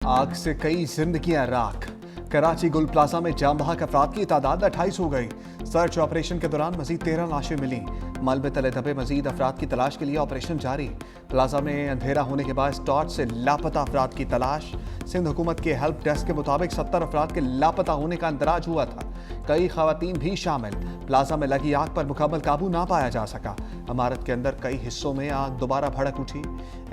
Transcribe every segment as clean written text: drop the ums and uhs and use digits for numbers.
आग से कई जिंदगियां राख। कराची गुल प्लाजा में जाम बहक अफराद की तादाद 28 हो गई। सर्च ऑपरेशन के दौरान मजीद 13 लाशें मिली। मलबे तले दबे मजीद अफराद की तलाश के लिए ऑपरेशन जारी। प्लाजा में अंधेरा होने के बाद टॉर्च से लापता अफराद की तलाश। सिंध हुकूमत के हेल्प डेस्क के मुताबिक 70 अफराद के लापता होने का अंदराज हुआ था, कई खवातीन भी शामिल। प्लाजा में लगी आग पर मुकम्मल काबू ना पाया जा सका। इमारत के अंदर कई हिस्सों में आग दोबारा भड़क उठी।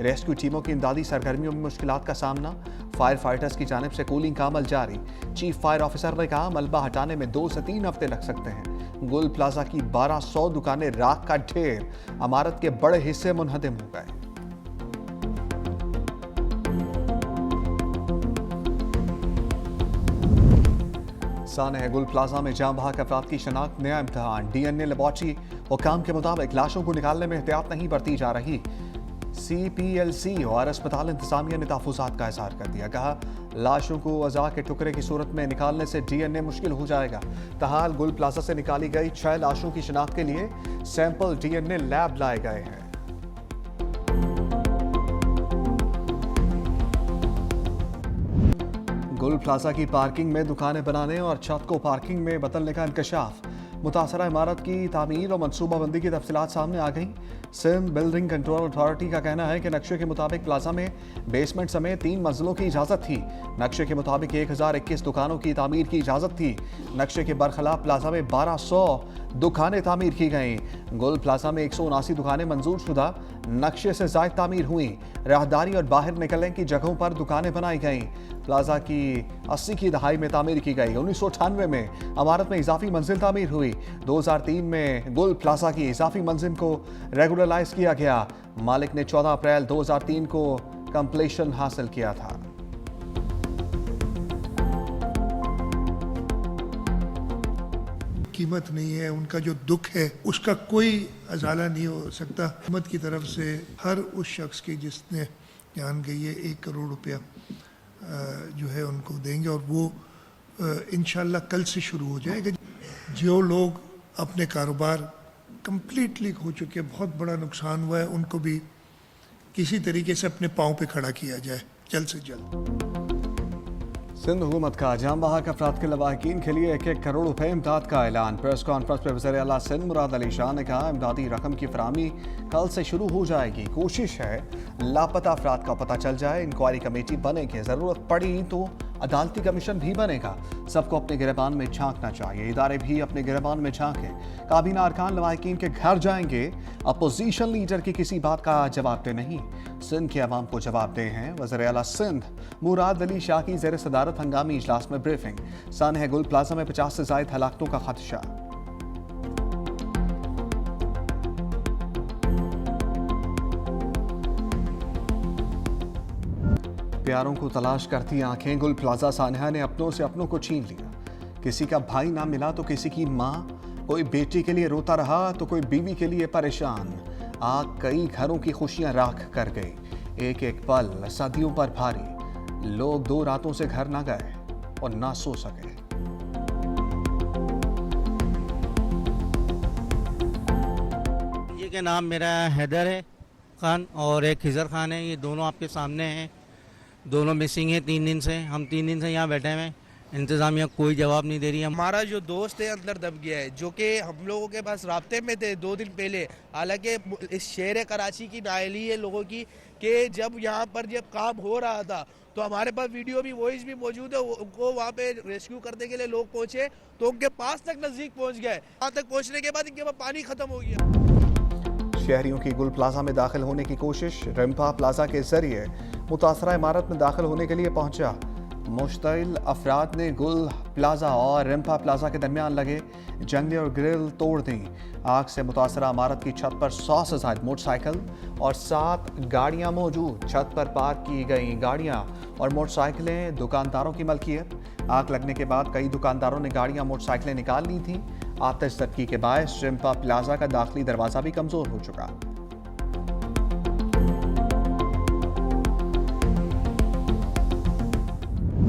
रेस्क्यू टीमों की इमदादी सरगर्मियों में मुश्किलात का सामना। फायर फाइटर्स की जानिब से कूलिंग का अमल जारी। चीफ फायर ऑफिसर ने कहा मलबा हटाने में 2 से 3 हफ्ते लग सकते हैं। गुल प्लाजा की 1200 दुकानें राख का ढेर। इमारत के बड़े हिस्से मुनहदिम हो गए। सानह गुल प्लाजा में जाम बहक अफराद की शनाख्त नया इम्तहान। DNA लेबॉर्ट्री हुकाम के मुताबिक लाशों को निकालने में एहतियात नहीं बरती जा रही। CPLC और अस्पताल इंतजामिया ने तहफुजात का इजहार कर दिया। कहा लाशों को अज़ा के टुकड़े की सूरत में निकालने से DNA मुश्किल हो जाएगा। तहाल गुल प्लाजा से निकाली गई 6 लाशों की शिनाख्त के लिए सैंपल DNA लैब लाए गए हैं। गुल प्लाजा की पार्किंग में दुकानें बनाने और छत को पार्किंग में बदलने का इंकशाफ। मुतासरा इमारत की तामीर और मनसूबाबंदी की तफसीलात सामने आ गई। सिंध बिल्डिंग कंट्रोल अथॉरिटी का कहना है कि नक्शे के मुताबिक प्लाजा में बेसमेंट समेत 3 मंजिलों की इजाज़त थी। नक्शे के मुताबिक 1021 दुकानों की तामीर की इजाज़त थी। नक्शे के बरखिलाफ प्लाजा में 1200 दुकानें तामीर की गईं। गुल प्लाजा में 179 दुकानें मंजूर शुदा नक्शे से ज़ायद तामीर हुई। राहदारी और बाहर निकलने की जगहों पर दुकानें बनाई गईं। प्लाजा की 80 की दहाई में तामीर की गई। 1998 में इमारत में इजाफी मंजिल तामीर हुई। 2003 में गुल प्लाजा की इजाफी मंजिल को रेगुलराइज किया गया। मालिक ने 14 अप्रैल 2003 को कंप्लीशन हासिल किया था। कीमत नहीं है, उनका जो दुख है उसका कोई अजाला नहीं हो सकता। हुकूमत की तरफ से हर उस शख्स की जिसने जान गई है 1 करोड़ रुपया जो है उनको देंगे और वो इंशाल्लाह कल से शुरू हो जाएगा। जो लोग अपने कारोबार कंप्लीटली खो चुके, बहुत बड़ा नुकसान हुआ है, उनको भी किसी तरीके से अपने पाँव पे खड़ा किया जाए जल्द से जल्द। सिंध हुकूमत का जाम बहक अफराद के लवाहिकीन के लिए 1-1 करोड़ रुपए इमदाद का ऐलान। प्रेस कॉन्फ्रेंस में वज़ीर आला सिंध मुराद अली शाह ने कहा इमदादी रकम की फराहमी कल से शुरू हो जाएगी। कोशिश है लापता अफराद का पता चल जाए। इंक्वायरी कमेटी बनेगी, ज़रूरत पड़ी तो अदालती कमीशन भी बनेगा। सबको अपने गिरबान में झांकना चाहिए, इदारे भी अपने गिरबान में झांकें। काबीना अरकान लवाहिकीन के घर जाएंगे। अपोजिशन लीडर की किसी बात का जवाब दे नहीं, सिंध के अवाम को जवाब दे हैं। वज़ीर आला सिंध मुराद अली शाह की ज़ेर सदारत हंगामी इजलास में ब्रीफिंग। सानह गुल प्लाजा में 50 से ज़ायद हलाकतों का खदशा। प्यारों को तलाश करती आंखें। गुल प्लाजा सानहा ने अपनों से अपनों को छीन लिया। किसी का भाई ना मिला तो किसी की माँ, कोई बेटी के लिए रोता रहा तो कोई बीवी के लिए परेशान। आग कई घरों की खुशियां राख कर गई। एक एक पल सदियों पर भारी। लोग 2 रातों से घर ना गए और ना सो सके। ये का नाम मेरा हैदर है खान और एक खिजर खान है। ये दोनों आपके सामने हैं। दोनों मिसिंग हैं 3 दिन से। हम 3 दिन से यहाँ बैठे हुए हैं। इंतज़ामिया कोई जवाब नहीं दे रही है। हमारा जो दोस्त है अंदर दब गया है, जो कि हम लोगों के पास राब्ते में थे 2 दिन पहले। हालांकि इस शहर कराची की नाअहली है लोगों की कि जब यहाँ पर जब काम हो रहा था तो हमारे पास वीडियो भी वॉइस भी मौजूद है। उनको वहाँ पे रेस्क्यू करने के लिए लोग पहुँचे तो उनके पास तक नज़दीक पहुँच गए। वहाँ तक पहुँचने के बाद इनके पास पानी ख़त्म हो गया। शहरियों की गुल प्लाजा में दाखिल होने की कोशिश। रिम्पा प्लाजा के जरिए मुतासरा इमारत में दाखिल होने के लिए पहुंचा। मुश्तिल अफराद ने गुल प्लाजा और रिम्पा प्लाजा के दरमियान लगे जंगले और ग्रिल तोड़ दी। आग से मुतासरा इमारत की छत पर 100 से ज़ायद मोटरसाइकिल और 7 गाड़ियां मौजूद। छत पर पार्क की गई गाड़ियां और मोटरसाइकिलें दुकानदारों की मलकियत। आग लगने के बाद कई दुकानदारों ने गाड़ियां मोटरसाइकिलें निकाल ली थी। आतिशज़दगी के बायस रिम्पा प्लाजा का दाखिली दरवाज़ा भी कमज़ोर हो चुका।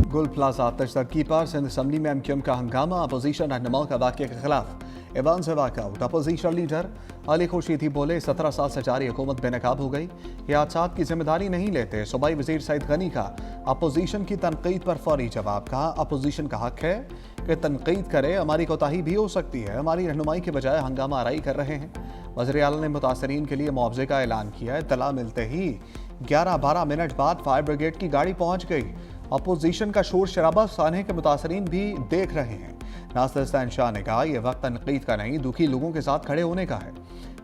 गुल प्लाजा आतिशज़दगी पर सिंध असम्बली में MQM का हंगामा। अपोजिशन रहनुमाओं का वाक़ये के खिलाफ ईवान से walkout. Opposition leader Ali Khurshidi बोले 17 साल से जारी हुकूमत बेनकाब हो गई, ये हादसात की जिम्मेदारी नहीं लेते। सूबाई वजीर सईद गनी का अपोजिशन की तनकीद पर फौरी जवाब। कहा अपोजिशन का हक है कि तनकीद करे, हमारी कोताही भी हो सकती है, हमारी रहनुमाई के बजाय हंगामा आराई कर रहे हैं। वज़ीर आला ने मुतासरीन के लिए मुआवजे का ऐलान किया। इत्तला मिलते ही 11-12 मिनट बाद फायर ब्रिगेड की गाड़ी पहुंच गई। अपोजिशन का शोर शराबा सानहे के मुतासरीन भी देख रहे हैं। नासिर हुसैन शाह ने कहा यह वक्त तनकीद का नहीं, दुखी लोगों के साथ खड़े होने का है।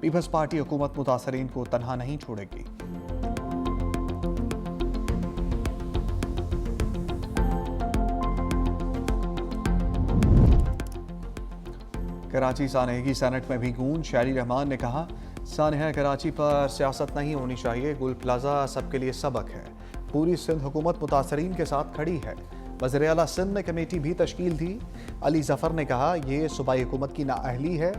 पीपल्स पार्टी हुकूमत मुतासरीन को तनहा नहीं छोड़ेगी। कराची सानहे की सेनेट में भी गूंज। शायरी रहमान ने कहा सानहा कराची पर सियासत नहीं होनी चाहिए, गुल प्लाजा सबके लिए सबक है। पूरी सिंध हुकूमत मुतासरीन के साथ खड़ी है। वज़ीर आला सिंध ने कमेटी भी तश्कील दी। अली जफर ने कहा यह सूबाई हुकूमत की नाअहली है,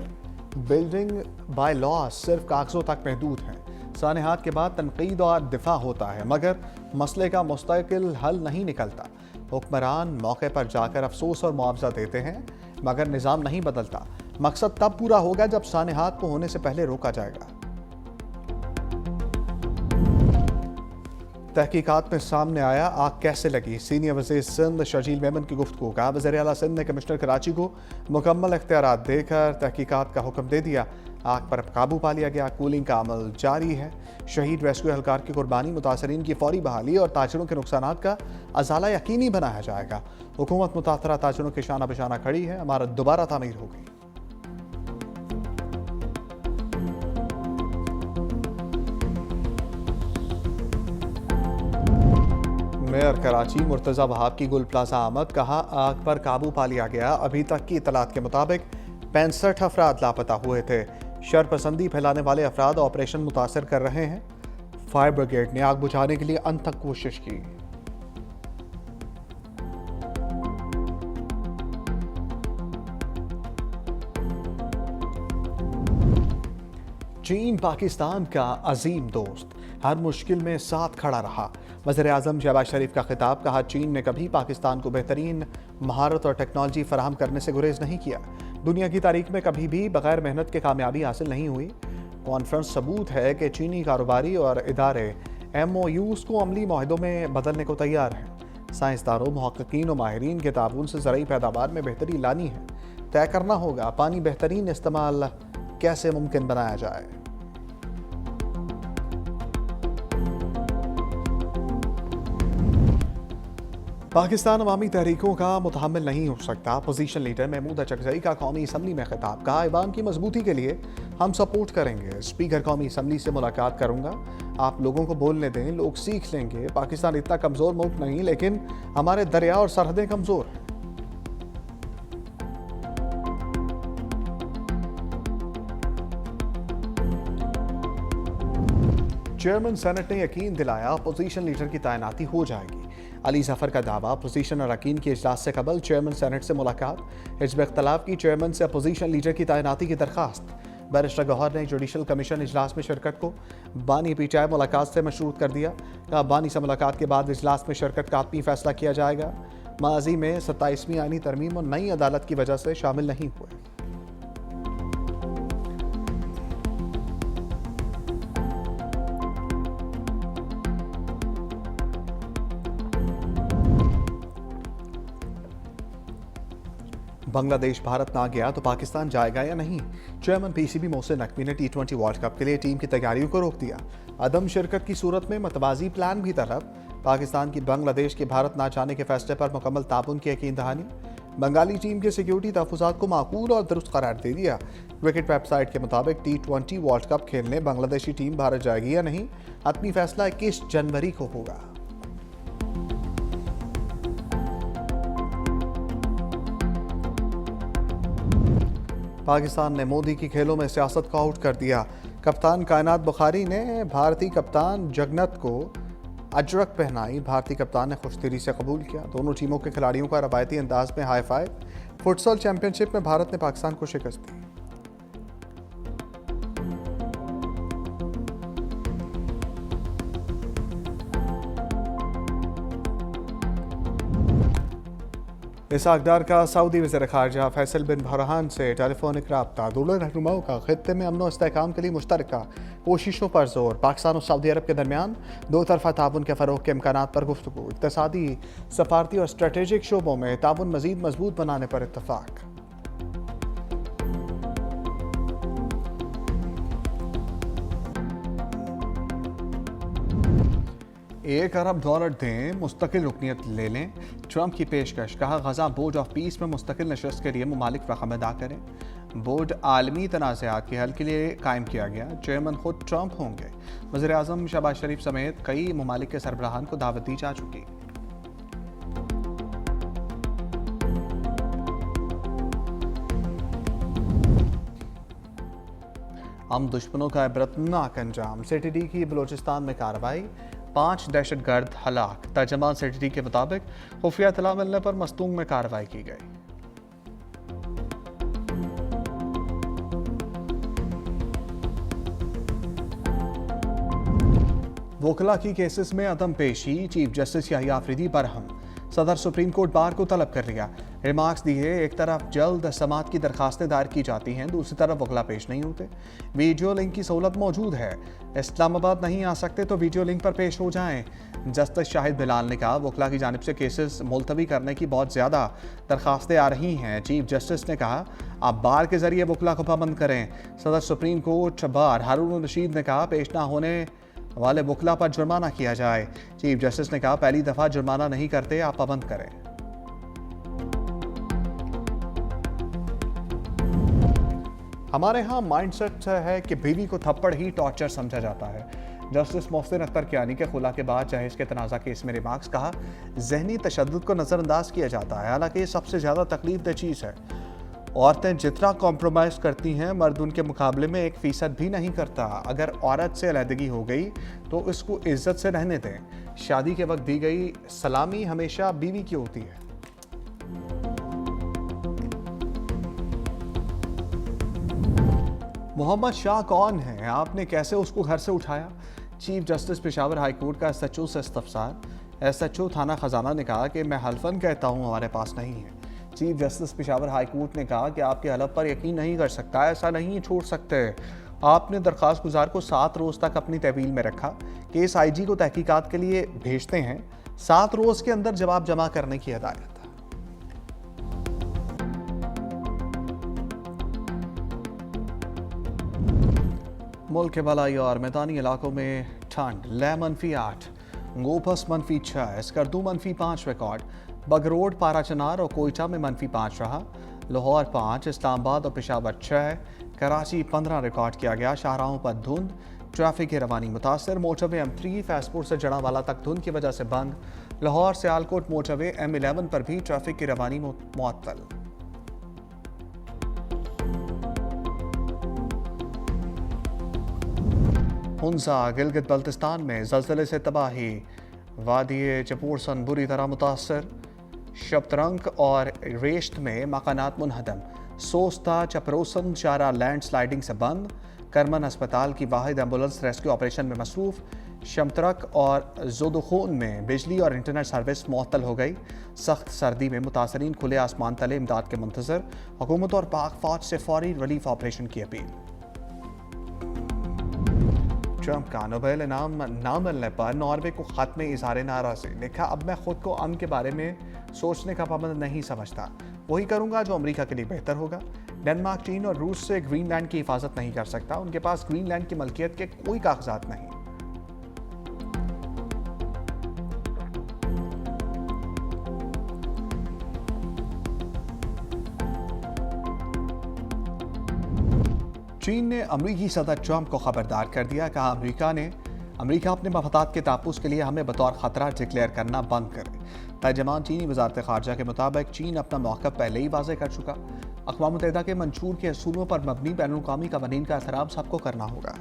बिल्डिंग बाय लॉ सिर्फ कागजों तक महदूद है। सानहात के बाद तनकीद और दिफा होता है, मगर मसले का मुस्तकिल हल नहीं निकलता। हुक्मरान मौके पर जाकर अफसोस और मुआवजा देते हैं, मगर निज़ाम नहीं बदलता। मकसद तब पूरा होगा जब सानहात को होने से पहले रोका जाएगा। तहकीकात में सामने आया आग कैसे लगी। सीनियर वज़ीर सिंध शर्जील मेमन की गुफ्तगू। कहा वज़ीर आला सिंध ने कमिश्नर कराची को मुकम्मल इख्तियारात देकर तहकीकात का हुक्म दे दिया। आग पर काबू पा लिया गया। कूलिंग का अमल जारी है। शहीद रेस्क्यू एहलकार की कुर्बानी, मुतासरीन की फौरी बहाली और ताजरों के नुकसानात का अजाला यकीनी बनाया जाएगा। हुकूमत मुतासरा ताजरों के शाना बशाना खड़ी है। इमारत दोबारा तामीर होगी। मेयर कराची मुर्तज़ा वहाब की गुल प्लाजा आमद। कहा आग पर काबू पा लिया गया। अभी तक की इतलात के मुताबिक 65 अफराद लापता हुए थे। शरपसंदी फैलाने वाले अफराद ऑपरेशन मुतासर कर रहे हैं। फायर ब्रिगेड ने आग बुझाने के लिए अंत तक कोशिश की। चीन पाकिस्तान का अजीम दोस्त, हर मुश्किल में साथ खड़ा रहा। वज़ीर आज़म शहबाज शरीफ का खिताब। कहा चीन ने कभी पाकिस्तान को बेहतरीन महारत और टेक्नोलॉजी फराहम करने से गुरेज नहीं किया। दुनिया की तारीख में कभी भी बगैर मेहनत के कामयाबी हासिल नहीं हुई। कॉन्फ्रेंस सबूत है कि चीनी कारोबारी और इदारे MOUs को अमली माहिदों में बदलने को तैयार हैं। साइंसदानों, मुहक्किकीन और माहिरीन के ताबून से ज़रूरी पैदावार में बेहतरी लानी है। तय करना होगा पानी बेहतरीन इस्तेमाल कैसे मुमकिन बनाया जाए। पाकिस्तान अवामी तहरीकों का मुतहम्मिल नहीं हो सकता। अपोजिशन लीडर महमूद अचकजई का कौमी असम्बली में खिताब। कहा ईवान की मजबूती के लिए हम सपोर्ट करेंगे। स्पीकर कौमी असम्बली से मुलाकात करूंगा। आप लोगों को बोलने दें, लोग सीख लेंगे। पाकिस्तान इतना कमज़ोर मुल्क नहीं, लेकिन हमारे दरिया और सरहदें कमज़ोर हैं। चेयरमैन सेनेट ने यकीन दिलाया अपोजिशन लीडर की तैनाती हो जाएगी। अली जफर का दावा। अपोजिशन अरकान की इजलास से कबल चेयरमैन सेनेट से मुलाकात। हिज़्ब इख्तिलाफ की चेयरमैन से अपोजिशन लीडर की तैनाती की दरखास्त। बैरिस्टर गौहर ने जुडिशल कमीशन इजलास में शिरकत को बानी PTI मुलाकात से मशरूत कर दिया। कहा बानी से मुलाकात के बाद इजलास में शिरकत का आत्मी फैसला किया जाएगा। माजी में 27वीं आईनी तरमीम और नई अदालत की वजह से शामिल नहीं हुए। बांग्लादेश भारत ना गया तो पाकिस्तान जाएगा या नहीं। चेयरमैन PCB मोहसिन नकवी ने T20 वर्ल्ड कप के लिए टीम की तैयारियों को रोक दिया। अदम शिरकत की सूरत में मतवाजी प्लान भी तलब। पाकिस्तान की बांग्लादेश के भारत ना जाने के फैसले पर मुकम्मल ताबुन की यकीन दहानी। बंगाली टीम के सिक्योरिटी तहफ़्फ़ुज़ात को माकूल और दुरुस्त करार दे दिया। क्रिकेट वेबसाइट के मुताबिक T20 वर्ल्ड कप खेलने बांग्लादेशी टीम भारत जाएगी या नहीं, हतमी फैसला 21 जनवरी को होगा। पाकिस्तान ने मोदी की खेलों में सियासत को आउट कर दिया। कप्तान कायनात बुखारी ने भारतीय कप्तान जगन्नाथ को अजरक पहनाई। भारतीय कप्तान ने खुशदिली से कबूल किया। दोनों टीमों के खिलाड़ियों का रवायती अंदाज में हाई फाइव। फुटसल चैंपियनशिप में भारत ने पाकिस्तान को शिकस्त दी। इसाक डार का सऊदी वज़ीर ख़ारजा फैसल बिन फरहान से टेलीफोनिक रब्ता। दोनों रहनुमाओं का खित्ते में अमन व इस्तेहकाम के लिए मुश्तरका कोशिशों पर जोर। पाकिस्तान और सऊदी अरब के दरमियान दो तरफ़ा ताउन के फ़रोग़ के इम्कानात पर गुफ्तगू। इक़्तिसादी, सफ़ारती और स्ट्रेटेजिक शोबों में ताउन मज़ीद मजबूत बनाने पर इत्तफ़ाक़। 1 अरब डॉलर दें, मुस्तकिल रुकनीत ले लें। ट्रंप की पेशकश। कहा, गजा बोर्ड ऑफ पीस में मुस्तकिल नशस्त के लिए ममालिक रकम अदा करें। बोर्ड आलमी तनाज़ात के हल के लिए कायम किया गया। चेयरमैन खुद ट्रंप होंगे। वज़ीर आज़म शहबाज शरीफ समेत कई ममालिक के सरबराहान को दावत दी जा चुकी। हम दुश्मनों का इबरतनाक अंजाम। सीटीडी की बलोचिस्तान में कार्रवाई, 5 दहशतगर्द हलाक। तर्जमान सीटीडी के मुताबिक खुफिया इत्तला मिलने पर मस्तूंग में कार्रवाई की गई। वोकला की केसेस में अदम पेशी, चीफ जस्टिस याहिया आफरीदी बरहम। सदर सुप्रीम कोर्ट बार को तलब कर लिया। रिमार्क्स दिए, एक तरफ जल्द समात की दरखास्तें दायर की जाती हैं, दूसरी तरफ वकला पेश नहीं होते। वीडियो लिंक की सहूलत मौजूद है, इस्लामाबाद नहीं आ सकते तो वीडियो लिंक पर पेश हो जाएं। जस्टिस शाहिद बिलाल ने कहा, वकला की जानिब से केसेस मुलतवी करने की बहुत ज़्यादा दरखास्तें आ रही हैं। चीफ जस्टिस ने कहा, आप बार के जरिए वकला को पाबंद करें। सदर सुप्रीम कोर्ट बार हारून रशीद ने कहा, पेश ना होने वाले वकला पर जुर्माना किया जाए। चीफ जस्टिस ने कहा, पहली दफा जुर्माना नहीं करते, आप पाबंद करें। हमारे यहाँ माइंडसेट है कि बीवी को थप्पड़ ही टॉर्चर समझा जाता है। जस्टिस मोहसिन अख्तर कियानी के खुला के बाद जहेज के तनाज़ा केस में रिमार्क्स। कहा, जहनी तशद्दुद को नज़रअंदाज किया जाता है, हालांकि ये सबसे ज़्यादा तकलीफ दह चीज़ है। औरतें जितना कॉम्प्रोमाइज़ करती हैं, मर्द उनके मुकाबले में 1% भी नहीं करता। अगर औरत से अलहदगी हो गई तो इसको इज्जत से रहने दें। शादी के वक्त दी गई सलामी हमेशा बीवी की होती है। मोहम्मद शाह कौन है, आपने कैसे उसको घर से उठाया? Chief justice Peshawar high court का SHO से इस्तफसार। SHO थाना खजाना ने कहा कि मैं हल्फन कहता हूं, हमारे पास नहीं है। Chief justice Peshawar high court ने कहा कि आपके हलफ पर यकीन नहीं कर सकता, ऐसा नहीं छोड़ सकते। आपने दरख्वास्त गुजार को 7 रोज़ तक अपनी तहवील में रखा। केस IG को तहकीकात के लिए भेजते हैं, 7 रोज़ के अंदर जवाब जमा करने की हिदायत। मुल्क के बलाई और मैदानी इलाकों में ठंड। लेह -8, गोपस -6, स्कर्दू -5 रिकॉर्ड। बगरोड, पारा चनार और कोयटा में -5 रहा। लाहौर 5, इस्लामाबाद और पेशावर 6, कराची 15 रिकॉर्ड किया गया। शाहराहों पर धुंध, ट्रैफिक की रवानी मुतासर। मोटरवे M3 फैसपुर से जड़ावाला तक धुंध की वजह से बंद। लाहौर से आलकोट मोटरवे M11 पर भी ट्रैफिक की रवानी मुअत्तल। हुंजा, गिलगित बल्तिस्तान में ज़लज़ले से तबाही। वादी चपोरसन बुरी तरह मुतासर। शबतरंग और रेश्त में मकानात मुनहदम। सोस्ता चपरोसन चारा लैंड स्लाइडिंग से बंद। करमन अस्पताल की वाहिद एम्बुलेंस रेस्क्यू ऑपरेशन में मसरूफ। शमतरक और जोदोखून में बिजली और इंटरनेट सर्विस मुअत्तल हो गई। सख्त सर्दी में मुतासरीन खुले आसमान तले इमदाद के मुंतजर। हुकूमत और पाक फौज से फौरी रिलीफ ऑपरेशन की अपील। ट्रंप का नोबेल इनाम ना मिलने पर नॉर्वे को खत में इजहार नाराज़गी। लिखा, अब मैं खुद को अमन के बारे में सोचने का पाबंद नहीं समझता, वही करूंगा जो अमेरिका के लिए बेहतर होगा। डेनमार्क, चीन और रूस से ग्रीनलैंड की हिफाजत नहीं कर सकता, उनके पास ग्रीनलैंड की मलकियत के कोई कागजात नहीं। चीन ने अमरीकी सदर ट्रंप को खबरदार कर दिया। कहा, अमरीका अपने मफादात के तहफ़्फ़ुज़ के लिए हमें बतौर ख़तरा डिक्लेयर करना बंद करे। तर्जमान चीनी वज़ारत ख़ारजा के मुताबिक चीन अपना मौक़िफ़ पहले ही वाज़ेह कर चुका। अक़वाम मुत्तहिदा के मंशूर के असूलों पर मबनी बैनुल-अक़वामी क़वानीन का एहतराम सबको करना होगा।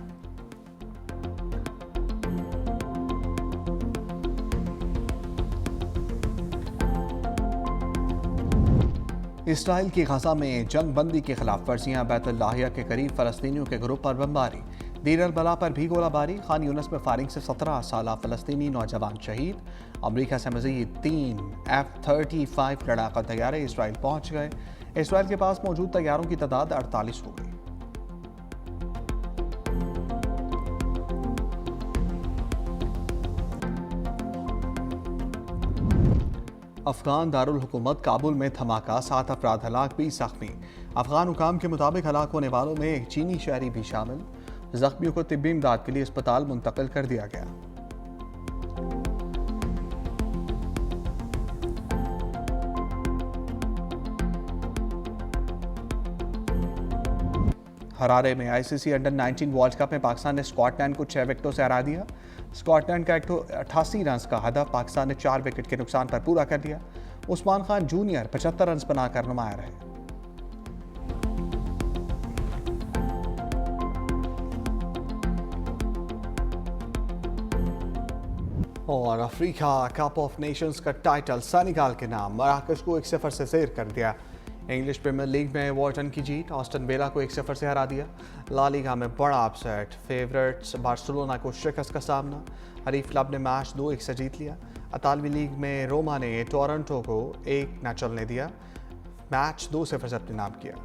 इसराइल की गजा में जंग बंदी की खिलाफ वर्जियाँ। बैतुल लाहिया के करीब फ़लस्तीनियों के ग्रुप पर बमबारी। दीर अल बला पर भी गोलाबारी, खान यूनिस में फायरिंग से 17 साला फ़लस्तीनी नौजवान शहीद। अमेरिका से मज़ीद 3 F-35 लड़ाका तैयारे इसराइल पहुंच गए। इसराइल के पास मौजूद तैयारों की तादाद 48 हो गई। अफगान दारुल हुकूमत काबुल में धमाका, 7 अफराद हलाक, 20 जख्मी। अफगान हुकाम के मुताबिक हलाक होने वालों में एक चीनी शहरी भी शामिल। जख्मियों को तिब्बी इमदाद के लिए अस्पताल मुंतकिल कर दिया गया। हरारे में आईसीसी अंडर 19 वर्ल्ड कप में पाकिस्तान ने स्कॉटलैंड को 6 विकेटों से हरा दिया। स्कॉटलैंड का 188 रन का हदफ पाकिस्तान ने 4 विकेट के नुकसान पर पूरा कर दिया। उस्मान खान जूनियर 75 रन बनाकर नुमाया रहे। और अफ्रीका कप ऑफ नेशंस का टाइटल सेनेगल के नाम, मराकश को 1-0 से ज़ेर कर दिया। इंग्लिश प्रीमियर लीग में एवर्टन की जीत, ऑस्टन विला को 1-0 से हरा दिया। ला लीगा में बड़ा अपसेट, फेवरेट्स बार्सिलोना को शिकस्त का सामना। हरीफ क्लब ने मैच 2-1 से जीत लिया। इतालवी लीग में रोमा ने टोरंटो को 1 न चलने दिया, मैच 2-0 से अपने नाम किया।